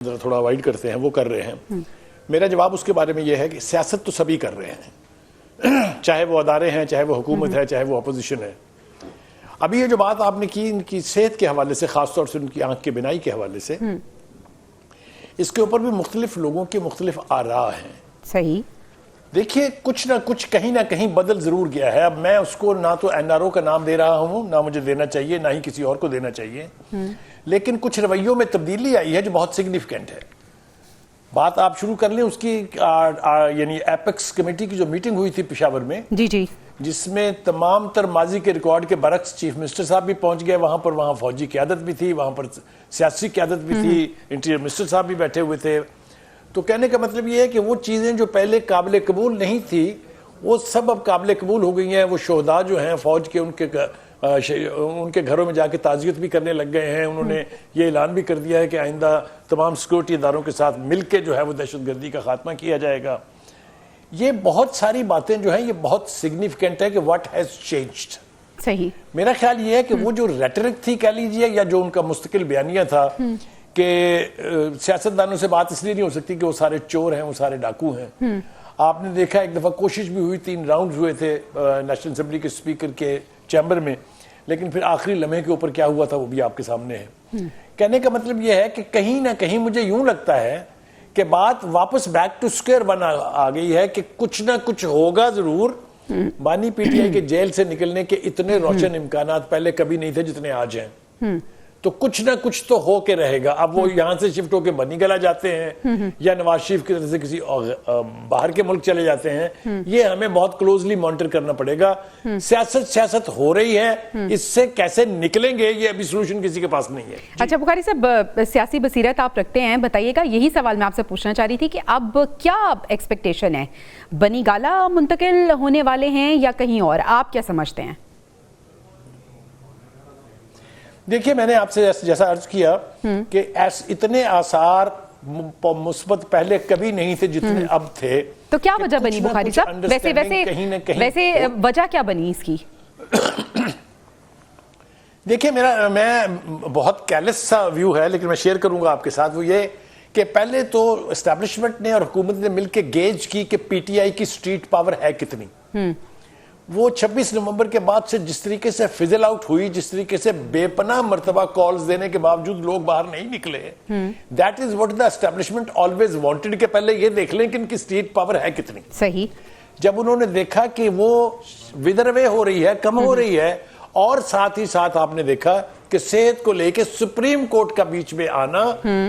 ذرا تھوڑا اوائڈ کرتے ہیں وہ کر رہے ہیں. میرا جواب اس کے بارے میں یہ ہے کہ سیاست تو سبھی کر رہے ہیں, چاہے وہ ادارے ہیں, چاہے وہ حکومت ہے, چاہے وہ اپوزیشن ہے. ابھی یہ جو بات آپ نے کی ان کی صحت کے حوالے سے, خاص طور سے ان کی آنکھ کی بینائی کے حوالے سے, اس کے اوپر بھی مختلف لوگوں کے مختلف آراء ہیں. صحیح. دیکھیے کچھ نہ کچھ کہیں نہ کہیں بدل ضرور گیا ہے. اب میں اس کو نہ تو این آر او کا نام دے رہا ہوں, نہ مجھے دینا چاہیے, نہ ہی کسی اور کو دینا چاہیے, لیکن کچھ رویوں میں تبدیلی آئی ہے جو بہت سگنیفیکنٹ ہے. بات آپ شروع کر لیں اس کی, یعنی ایپیکس کمیٹی کی جو میٹنگ ہوئی تھی پشاور میں, جی جس میں تمام تر ماضی کے ریکارڈ کے برعکس چیف منسٹر صاحب بھی پہنچ گئے وہاں پر, وہاں فوجی قیادت بھی تھی, وہاں پر سیاسی قیادت بھی تھی, انٹیریئر منسٹر صاحب بھی بیٹھے ہوئے تھے. تو کہنے کا مطلب یہ ہے کہ وہ چیزیں جو پہلے قابل قبول نہیں تھی وہ سب اب قابل قبول ہو گئی ہیں. وہ شہداء جو ہیں فوج کے, ان کے گھروں میں جا کے تعزیت بھی کرنے لگ گئے ہیں. انہوں نے یہ اعلان بھی کر دیا ہے کہ آئندہ تمام سیکورٹی اداروں کے ساتھ مل کے جو ہے وہ دہشت گردی کا خاتمہ کیا جائے گا. یہ بہت ساری باتیں جو ہیں یہ بہت سگنیفیکنٹ ہے کہ واٹ ہیز چینجڈ. صحیح. میرا خیال یہ ہے کہ وہ جو ریٹرک تھی کہہ لیجیے, یا جو ان کا مستقل بیانیہ تھا کہ سیاستدانوں سے بات اس لیے نہیں ہو سکتی کہ وہ سارے چور ہیں, وہ سارے ڈاکو ہیں. آپ نے دیکھا ایک دفعہ کوشش بھی ہوئی, 3 راؤنڈز ہوئے تھے نیشنل اسمبلی کے اسپیکر کے چیمبر میں, لیکن پھر آخری لمحے کے اوپر کیا ہوا تھا وہ بھی آپ کے سامنے ہے. کہنے کا مطلب یہ ہے کہ کہیں نہ کہیں مجھے یوں لگتا ہے کہ بات واپس بیک ٹو اسکوئر ون آ گئی ہے کہ کچھ نہ کچھ ہوگا ضرور. بانی پی ٹی آئی کے جیل سے نکلنے کے اتنے روشن امکانات پہلے کبھی نہیں تھے جتنے آج ہیں. تو کچھ نہ کچھ تو ہو کے رہے گا. اب وہ یہاں سے شفٹ ہو کے بنی گلا جاتے ہیں یا نواز شریف کی طرف سے کسی باہر کے ملک چلے جاتے ہیں, یہ ہمیں بہت کلوزلی مانیٹر کرنا پڑے گا. سیاست ہو رہی ہے, اس سے کیسے نکلیں گے یہ ابھی سولوشن کسی کے پاس نہیں ہے. اچھا بخاری صاحب, سیاسی بصیرت آپ رکھتے ہیں, بتائیے گا, یہی سوال میں آپ سے پوچھنا چاہ رہی تھی کہ اب کیا ایکسپیکٹیشن ہے, بنی گالا منتقل ہونے والے ہیں یا کہیں اور, آپ کیا سمجھتے ہیں؟ دیکھیے میں نے آپ سے جیسا عرض کیا کہ اتنے آثار مثبت پہلے کبھی نہیں تھے جتنے اب تھے. تو کیا وجہ بنی بخاری صاحب, ویسے وجہ کیا بنی اس کی؟ دیکھیے میں بہت کیلس سا ویو ہے لیکن میں شیئر کروں گا آپ کے ساتھ. وہ یہ کہ پہلے تو اسٹیبلشمنٹ نے اور حکومت نے مل کے گیج کی کہ پی ٹی آئی کی سٹریٹ پاور ہے کتنی. وہ 26 نومبر کے بعد سے جس طریقے سے فزل آؤٹ ہوئی, جس طریقے سے بے پناہ مرتبہ کالز دینے کے باوجود لوگ باہر نہیں نکلے, that is what the establishment always wanted کہ پہلے یہ دیکھ لیں کہ ان کی سٹریٹ پاور ہے کتنی. صحیح. جب انہوں نے دیکھا کہ وہ ودر اوے ہو رہی ہے, کم ہو رہی ہے, اور ساتھ ہی ساتھ آپ نے دیکھا کہ صحت کو لے کے سپریم کورٹ کا بیچ میں آنا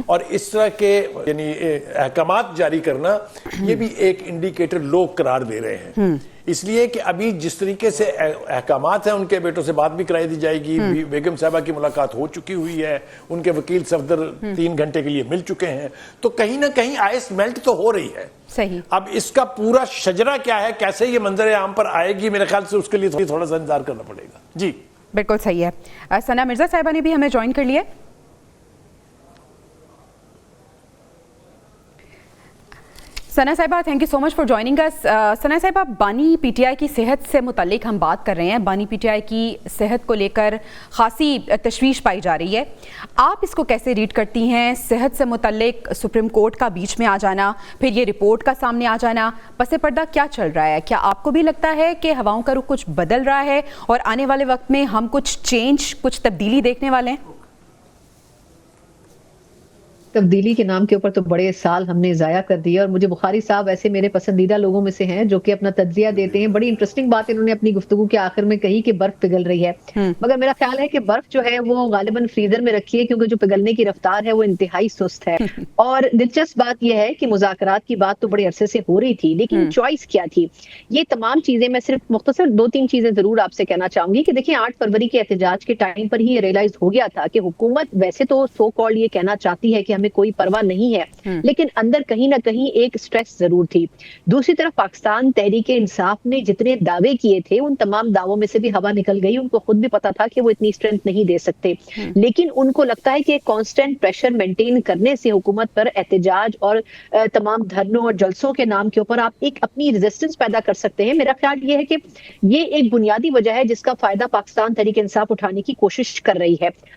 اور اس طرح کے یعنی احکامات جاری کرنا, یہ بھی ایک انڈیکیٹر لوگ قرار دے رہے ہیں. اس لیے کہ ابھی جس طریقے سے احکامات ہیں, ان کے بیٹوں سے بات بھی کرائی دی جائے گی, بیگم صاحبہ کی ملاقات ہو چکی ہوئی ہے, ان کے وکیل صفدر 3 گھنٹے کے لیے مل چکے ہیں, تو کہیں نہ کہیں آئس میلٹ تو ہو رہی ہے. صحیح. اب اس کا پورا شجرہ کیا ہے, کیسے یہ منظر عام پر آئے گی, میرے خیال سے اس کے لیے تھوڑا سا انتظار کرنا پڑے گا. جی بالکل صحیح ہے. ثنا مرزا صاحبہ نے بھی ہمیں جوائن کر لیا. ثنا صاحبہ, thank you so much for joining us. Sana صاحبہ, بانی پی ٹی آئی کی صحت سے متعلق ہم بات کر رہے ہیں. بانی پی ٹی آئی کی صحت کو لے کر خاصی تشویش پائی جا رہی ہے. آپ اس کو کیسے ریڈ کرتی ہیں, صحت سے متعلق سپریم کورٹ کا بیچ میں آ جانا, پھر یہ رپورٹ کا سامنے آ جانا, پس پردہ کیا چل رہا ہے؟ کیا آپ کو بھی لگتا ہے کہ ہواؤں کا رخ کچھ بدل رہا ہے اور آنے والے وقت میں ہم کچھ چینج, کچھ تبدیلی دیکھنے والے ہیں؟ تبدیلی کے نام کے اوپر تو بڑے سال ہم نے ضائع کر دیے, اور مجھے بخاری صاحب ایسے میرے پسندیدہ لوگوں میں سے ہیں جو کہ اپنا تجزیہ دیتے ہیں. بڑی انٹرسٹنگ بات انہوں نے اپنی گفتگو کے آخر میں کہی کہ برف پگھل رہی ہے, مگر میرا خیال ہے کہ برف جو ہے وہ غالباً فریزر میں رکھی ہے کیونکہ جو پگھلنے کی رفتار ہے وہ انتہائی سست ہے. اور دلچسپ بات یہ ہے کہ مذاکرات کی بات تو بڑے عرصے سے ہو رہی تھی, لیکن چوائس کیا تھی؟ یہ تمام چیزیں میں صرف مختصر 2-3 چیزیں ضرور آپ سے کہنا چاہوں گی کہ دیکھیں 8 فروری کے احتجاج کے ٹائم پر ہی یہ ریئلائز ہو گیا تھا کہ حکومت ویسے تو سو کالڈ یہ کہنا چاہتی ہے کہ ہمیں کوئی پرواہ نہیں ہے, لیکن اندر کہیں نہ کہیں ایک سٹریس ضرور تھی. دوسری طرف پاکستان تحریک انصاف نے جتنے دعوے کیے تھے ان تمام دعووں میں سے بھی ہوا نکل گئی. ان کو خود بھی پتا تھا کہ وہ اتنی اسٹرینتھ نہیں دے سکتے, لیکن ان کو لگتا ہے کہ کانسٹنٹ پریشر مینٹین کرنے سے حکومت پر احتجاج اور تمام دھرنوں اور جلسوں کے نام کے اوپر آپ ایک اپنی ریزسٹنس پیدا کر سکتے ہیں. میرا خیال یہ ہے کہ یہ ایک بنیادی وجہ ہے جس کا فائدہ پاکستان تحریک انصاف اٹھانے کی کوشش کر رہی ہے.